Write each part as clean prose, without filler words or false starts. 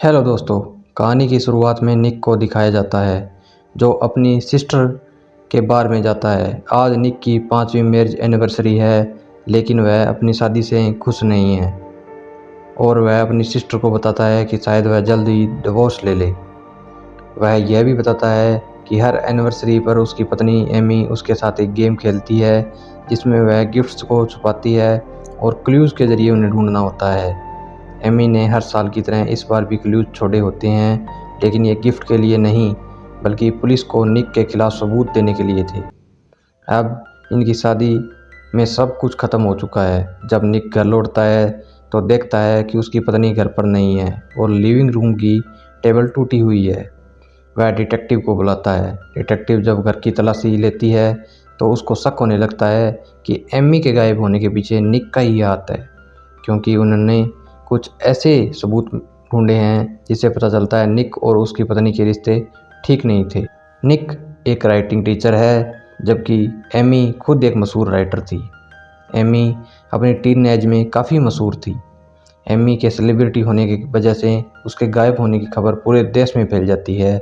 Hello दोस्तों, कहानी की शुरुआत में निक को दिखाया जाता है जो अपनी सिस्टर के बार में जाता है। आज निक की 5वीं मैरिज एनिवर्सरी है, लेकिन वह अपनी शादी से खुश नहीं है और वह अपनी सिस्टर को बताता है कि शायद वह जल्द ही डिवोर्स ले ले। वह यह भी बताता है कि हर एनिवर्सरी पर उसकी पत्नी एमी उसके साथ एक गेम खेलती है जिसमें वह गिफ्ट्स को छुपाती है और क्लूज़ के ज़रिए उन्हें ढूंढना होता है। एमी ने हर साल की तरह इस बार भी क्लूज छोड़े होते हैं, लेकिन ये गिफ्ट के लिए नहीं बल्कि पुलिस को निक के खिलाफ सबूत देने के लिए थे। अब इनकी शादी में सब कुछ खत्म हो चुका है। जब निक घर लौटता है तो देखता है कि उसकी पत्नी घर पर नहीं है और लिविंग रूम की टेबल टूटी हुई है। वह डिटेक्टिव को बुलाता है। डिटेक्टिव जब घर की तलाशी लेती है तो उसको शक होने लगता है कि एमी के गायब होने के पीछे निक का ही हाथ है, क्योंकि उन्होंने कुछ ऐसे सबूत ढूंढे हैं जिससे पता चलता है निक और उसकी पत्नी के रिश्ते ठीक नहीं थे। निक एक राइटिंग टीचर है, जबकि एमी खुद एक मशहूर राइटर थी। एमी अपनी टीनएज में काफ़ी मशहूर थी। एमी के सेलिब्रिटी होने की वजह से उसके गायब होने की खबर पूरे देश में फैल जाती है।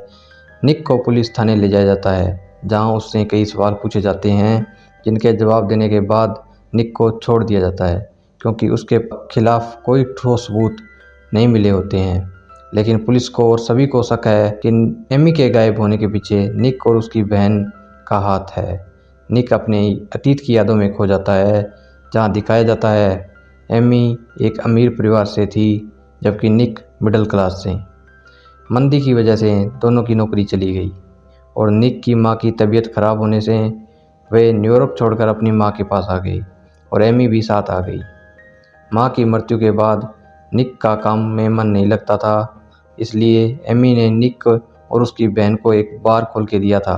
निक को पुलिस थाने ले जाया जाता है, जहां उससे कई सवाल पूछे जाते हैं, जिनके जवाब देने के बाद निक को छोड़ दिया जाता है, क्योंकि उसके खिलाफ कोई ठोस सबूत नहीं मिले होते हैं। लेकिन पुलिस को और सभी को शक है कि एमी के गायब होने के पीछे निक और उसकी बहन का हाथ है। निक अपने अतीत की यादों में खो जाता है, जहां दिखाया जाता है एमी एक अमीर परिवार से थी, जबकि निक मिडिल क्लास से। मंदी की वजह से दोनों की नौकरी चली गई और निक की मां की तबीयत खराब होने से वे न्यूयॉर्क छोड़कर अपनी मां के पास आ गई और एमी भी साथ आ गई। मां की मृत्यु के बाद निक का काम में मन नहीं लगता था, इसलिए एमी ने निक और उसकी बहन को एक बार खोल के दिया था।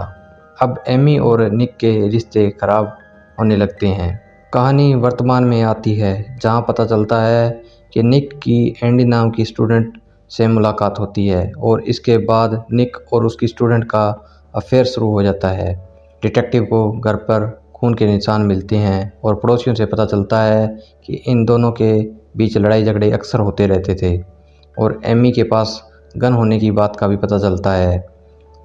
अब एमी और निक के रिश्ते खराब होने लगते हैं। कहानी वर्तमान में आती है, जहां पता चलता है कि निक की एंडी नाम की स्टूडेंट से मुलाकात होती है और इसके बाद निक और उसकी स्टूडेंट का अफेयर शुरू हो जाता है। डिटेक्टिव को घर पर खून के निशान मिलते हैं और पड़ोसियों से पता चलता है कि इन दोनों के बीच लड़ाई झगड़े अक्सर होते रहते थे और एमी के पास गन होने की बात का भी पता चलता है।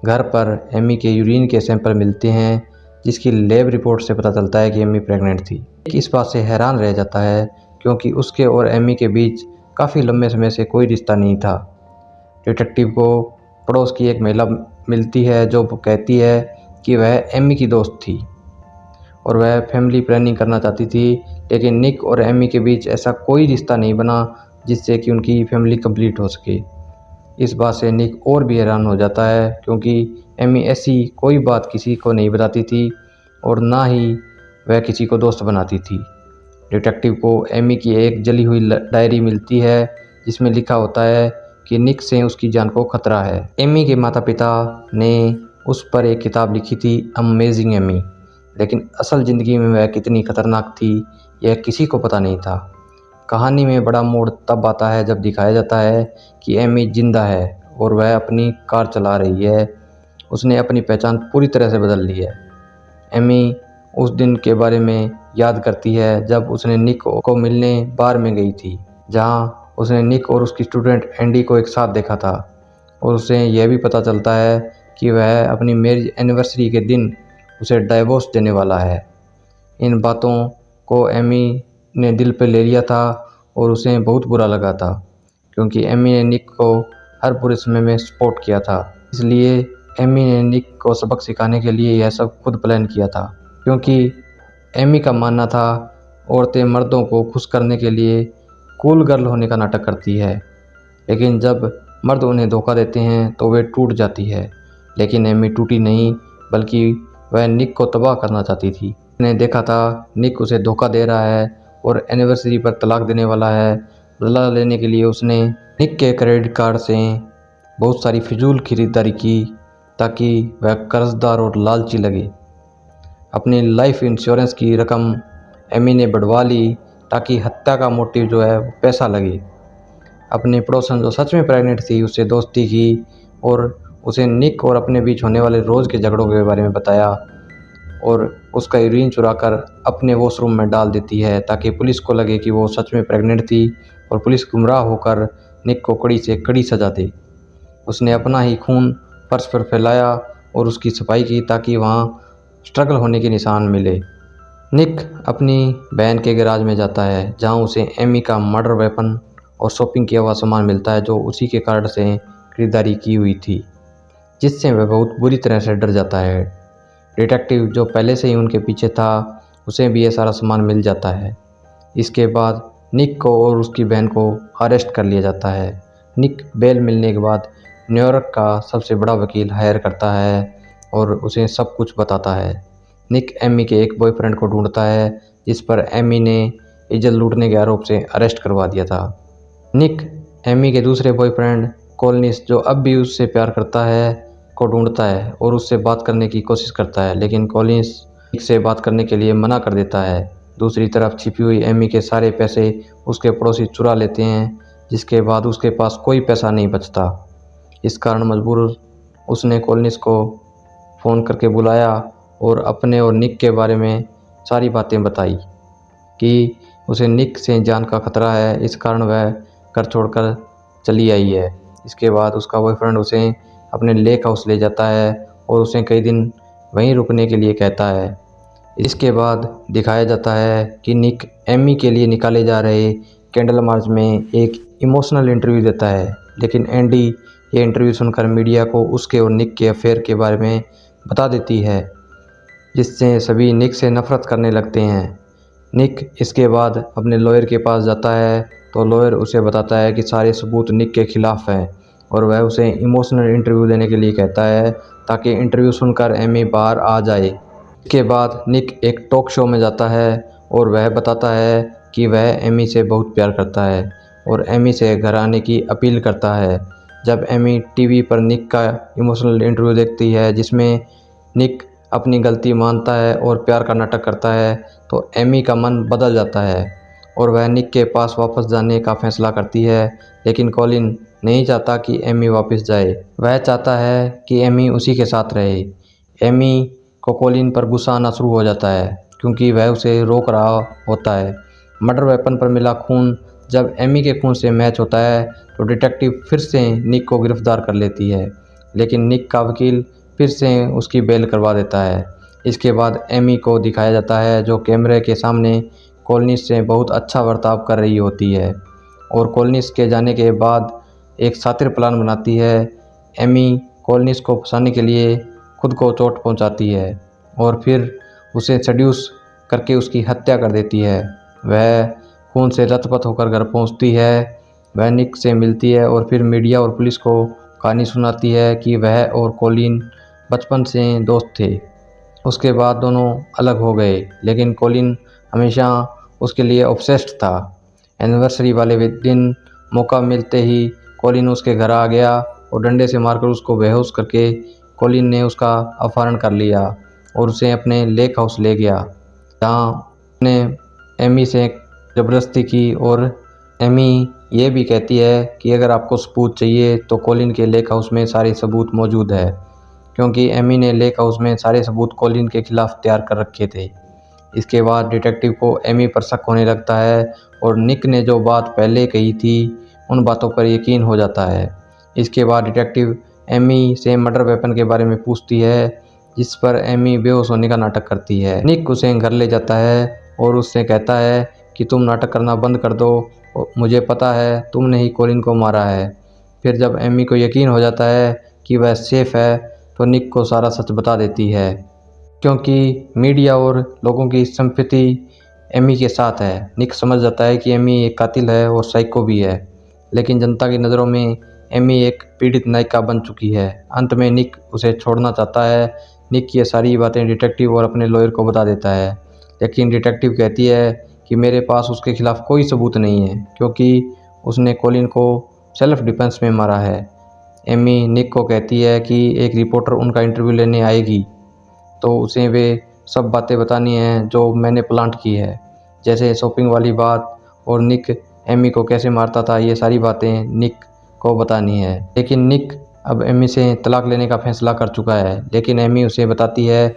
घर पर एमी के यूरिन के सैंपल मिलते हैं, जिसकी लैब रिपोर्ट से पता चलता है कि एमी प्रेग्नेंट थी। इस बात से हैरान रह जाता है क्योंकि उसके और एमी के बीच काफ़ी लंबे समय से कोई रिश्ता नहीं था। डिटेक्टिव को पड़ोस की एक महिला मिलती है जो कहती है कि वह एमी की दोस्त थी और वह फैमिली प्लानिंग करना चाहती थी, लेकिन निक और एमी के बीच ऐसा कोई रिश्ता नहीं बना जिससे कि उनकी फैमिली कंप्लीट हो सके। इस बात से निक और भी हैरान हो जाता है, क्योंकि एमी ऐसी कोई बात किसी को नहीं बताती थी और ना ही वह किसी को दोस्त बनाती थी। डिटेक्टिव को एमी की एक जली हुई डायरी मिलती है, जिसमें लिखा होता है कि निक से उसकी जान को खतरा है। एमी के माता पिता ने उस पर एक किताब लिखी थी, अमेजिंग एमी, लेकिन असल ज़िंदगी में वह कितनी खतरनाक थी यह किसी को पता नहीं था। कहानी में बड़ा मोड़ तब आता है जब दिखाया जाता है कि एमी जिंदा है और वह अपनी कार चला रही है। उसने अपनी पहचान पूरी तरह से बदल ली है। एमी उस दिन के बारे में याद करती है जब उसने निक को मिलने बार में गई थी, जहां उसने निक और उसकी स्टूडेंट एंडी को एक साथ देखा था, और उसे यह भी पता चलता है कि वह अपनी मैरिज एनिवर्सरी के दिन उसे डाइवोर्स देने वाला है। इन बातों को एमी ने दिल पे ले लिया था और उसे बहुत बुरा लगा था, क्योंकि एमी ने निक को हर बुरे समय में सपोर्ट किया था। इसलिए एमी ने निक को सबक सिखाने के लिए यह सब खुद प्लान किया था, क्योंकि एमी का मानना था औरतें मर्दों को खुश करने के लिए कूल गर्ल होने का नाटक करती है, लेकिन जब मर्द उन्हें धोखा देते हैं तो वे टूट जाती है। लेकिन एमी टूटी नहीं, बल्कि वह निक को तबाह करना चाहती थी। उसने देखा था निक उसे धोखा दे रहा है और एनिवर्सरी पर तलाक देने वाला है। बदला लेने के लिए उसने निक के क्रेडिट कार्ड से बहुत सारी फिजूल खरीदारी की, ताकि वह कर्जदार और लालची लगे। अपनी लाइफ इंश्योरेंस की रकम एमी ने बढ़वा ली, ताकि हत्या का मोटिव जो है वो पैसा लगे। अपनी पड़ोसन जो सच में प्रेग्नेंट थी उससे दोस्ती की और उसे निक और अपने बीच होने वाले रोज़ के झगड़ों के बारे में बताया, और उसका यूरिन चुराकर अपने वॉशरूम में डाल देती है ताकि पुलिस को लगे कि वो सच में प्रेग्नेंट थी, और पुलिस गुमराह होकर निक को कड़ी से कड़ी सजा दे। उसने अपना ही खून फर्श पर फैलाया और उसकी सफाई की ताकि वहाँ स्ट्रगल होने के निशान मिले। निक अपनी बहन के गैराज में जाता है जहाँ उसे एमी का मर्डर वेपन और शॉपिंग किया हुआ सामान मिलता है जो उसी के कार्ड से खरीदारी की हुई थी, जिससे वह बहुत बुरी तरह से डर जाता है। डिटेक्टिव जो पहले से ही उनके पीछे था उसे भी ये सारा सामान मिल जाता है। इसके बाद निक को और उसकी बहन को अरेस्ट कर लिया जाता है। निक बेल मिलने के बाद न्यूयॉर्क का सबसे बड़ा वकील हायर करता है और उसे सब कुछ बताता है। निक एमी के एक बॉयफ्रेंड को ढूंढता है जिस पर एमी ने इज्जत लूटने के आरोप से अरेस्ट करवा दिया था। निक एमी के दूसरे बॉयफ्रेंड कॉलिन्स जो अब भी उससे प्यार करता है को ढूंढता है और उससे बात करने की कोशिश करता है, लेकिन कॉलिन्स निक से बात करने के लिए मना कर देता है। दूसरी तरफ छिपी हुई एमी के सारे पैसे उसके पड़ोसी चुरा लेते हैं, जिसके बाद उसके पास कोई पैसा नहीं बचता। इस कारण मजबूर उसने कॉलिन्स को फ़ोन करके बुलाया और अपने और निक के बारे में सारी बातें बताई कि उसे निक से जान का खतरा है, इस कारण वह घर छोड़कर चली आई है। इसके बाद उसका बॉयफ्रेंड उसे अपने लेक हाउस ले जाता है और उसे कई दिन वहीं रुकने के लिए कहता है। इसके बाद दिखाया जाता है कि निक एमी के लिए निकाले जा रहे कैंडल मार्च में एक इमोशनल इंटरव्यू देता है, लेकिन एंडी ये इंटरव्यू सुनकर मीडिया को उसके और निक के अफेयर के बारे में बता देती है, जिससे सभी निक से नफरत करने लगते हैं। निक इसके बाद अपने लॉयर के पास जाता है तो लॉयर उसे बताता है कि सारे सबूत निक के खिलाफ हैं और वह उसे इमोशनल इंटरव्यू देने के लिए कहता है ताकि इंटरव्यू सुनकर एमी बाहर आ जाए। इसके बाद निक एक टॉक शो में जाता है और वह बताता है कि वह एमी से बहुत प्यार करता है और एमी से घर आने की अपील करता है। जब एमी टीवी पर निक का इमोशनल इंटरव्यू देखती है जिसमें निक अपनी गलती मानता है और प्यार का नाटक करता है तो एमी का मन बदल जाता है और वह निक के पास वापस जाने का फैसला करती है, लेकिन कॉलिन नहीं चाहता कि एमी वापस जाए। वह चाहता है कि एमी उसी के साथ रहे। एमी को कॉलिन पर गुस्सा आना शुरू हो जाता है क्योंकि वह उसे रोक रहा होता है। मर्डर वेपन पर मिला खून जब एमी के खून से मैच होता है तो डिटेक्टिव फिर से निक को गिरफ्तार कर लेती है, लेकिन निक का वकील फिर से उसकी बेल करवा देता है। इसके बाद एमी को दिखाया जाता है जो कैमरे के सामने कॉलिन्स से बहुत अच्छा बर्ताव कर रही होती है और कॉलिन्स के जाने के बाद एक शातिर प्लान बनाती है। एमी कॉलिन्स को फंसाने के लिए खुद को चोट पहुंचाती है और फिर उसे सेड्यूस करके उसकी हत्या कर देती है। वह खून से लथपथ होकर घर पहुंचती है। वह निक से मिलती है और फिर मीडिया और पुलिस को कहानी सुनाती है कि वह और कॉलिन बचपन से दोस्त थे। उसके बाद दोनों अलग हो गए, लेकिन कॉलिन हमेशा उसके लिए ऑब्सेस्ड था। एनिवर्सरी वाले दिन मौका मिलते ही कॉलिन उसके घर आ गया और डंडे से मारकर उसको बेहोश करके कॉलिन ने उसका अपहरण कर लिया और उसे अपने लेक हाउस ले गया, जहाँ उसने एमी से ज़बरदस्ती की और एमी ये भी कहती है कि अगर आपको सबूत चाहिए तो कॉलिन के लेक हाउस में सारे सबूत मौजूद है, क्योंकि एमी ने लेक हाउस में सारे सबूत कॉलिन के खिलाफ तैयार कर रखे थे। इसके बाद डिटेक्टिव को एमी पर शक होने लगता है और निक ने जो बात पहले कही थी उन बातों पर यकीन हो जाता है। इसके बाद डिटेक्टिव एमी से मर्डर वेपन के बारे में पूछती है, जिस पर एमी बेहोश होने का नाटक करती है। निक उसे घर ले जाता है और उससे कहता है कि तुम नाटक करना बंद कर दो, मुझे पता है तुमने ही कॉलिन को मारा है। फिर जब एमी को यकीन हो जाता है कि वह सेफ है तो निक को सारा सच बता देती है, क्योंकि मीडिया और लोगों की सिंपैथी एमी के साथ है। निक समझ जाता है कि एमी एक कातिल है और साइको भी है, लेकिन जनता की नज़रों में एमी एक पीड़ित नायिका बन चुकी है। अंत में निक उसे छोड़ना चाहता है। निक ये सारी बातें डिटेक्टिव और अपने लॉयर को बता देता है, लेकिन डिटेक्टिव कहती है कि मेरे पास उसके खिलाफ कोई सबूत नहीं है क्योंकि उसने कॉलिन को सेल्फ डिफेंस में मारा है। एमी निक को कहती है कि एक रिपोर्टर उनका इंटरव्यू लेने आएगी तो उसे वे सब बातें बतानी हैं जो मैंने प्लांट की है, जैसे शॉपिंग वाली बात और निक एमी को कैसे मारता था। ये सारी बातें निक को बतानी है, लेकिन निक अब एमी से तलाक लेने का फैसला कर चुका है। लेकिन एमी उसे बताती है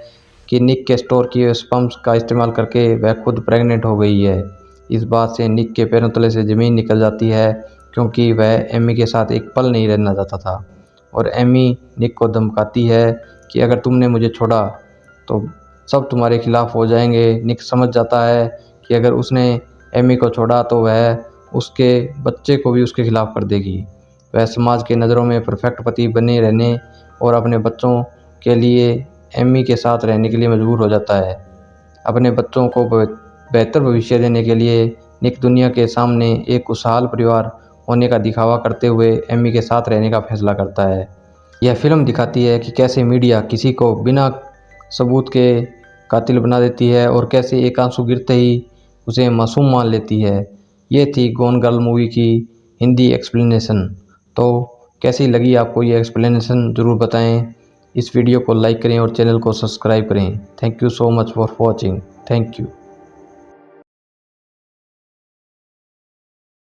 कि निक के स्टोर किए स्पर्म्स का इस्तेमाल करके वह खुद प्रेग्नेंट हो गई है। इस बात से निक के पैरों तले से ज़मीन निकल जाती है क्योंकि वह एमी के साथ एक पल नहीं रहना चाहता था। और एमी निक को धमकाती है कि अगर तुमने मुझे छोड़ा तो सब तुम्हारे खिलाफ हो जाएंगे। निक समझ जाता है कि अगर उसने एमी को छोड़ा तो वह उसके बच्चे को भी उसके खिलाफ कर देगी। वह समाज के नज़रों में परफेक्ट पति बने रहने और अपने बच्चों के लिए एमी के साथ रहने के लिए मजबूर हो जाता है। अपने बच्चों को बेहतर भविष्य देने के लिए निक दुनिया के सामने एक खुशहाल परिवार होने का दिखावा करते हुए एमी के साथ रहने का फैसला करता है। यह फिल्म दिखाती है कि कैसे मीडिया किसी को बिना सबूत के कातिल बना देती है और कैसे एक आंसू गिरते ही उसे मासूम मान लेती है। ये थी गॉन गर्ल मूवी की हिंदी एक्सप्लेनेशन। तो कैसी लगी आपको ये एक्सप्लेनेशन ज़रूर बताएं। इस वीडियो को लाइक करें और चैनल को सब्सक्राइब करें। Thank you so much for watching. Thank you.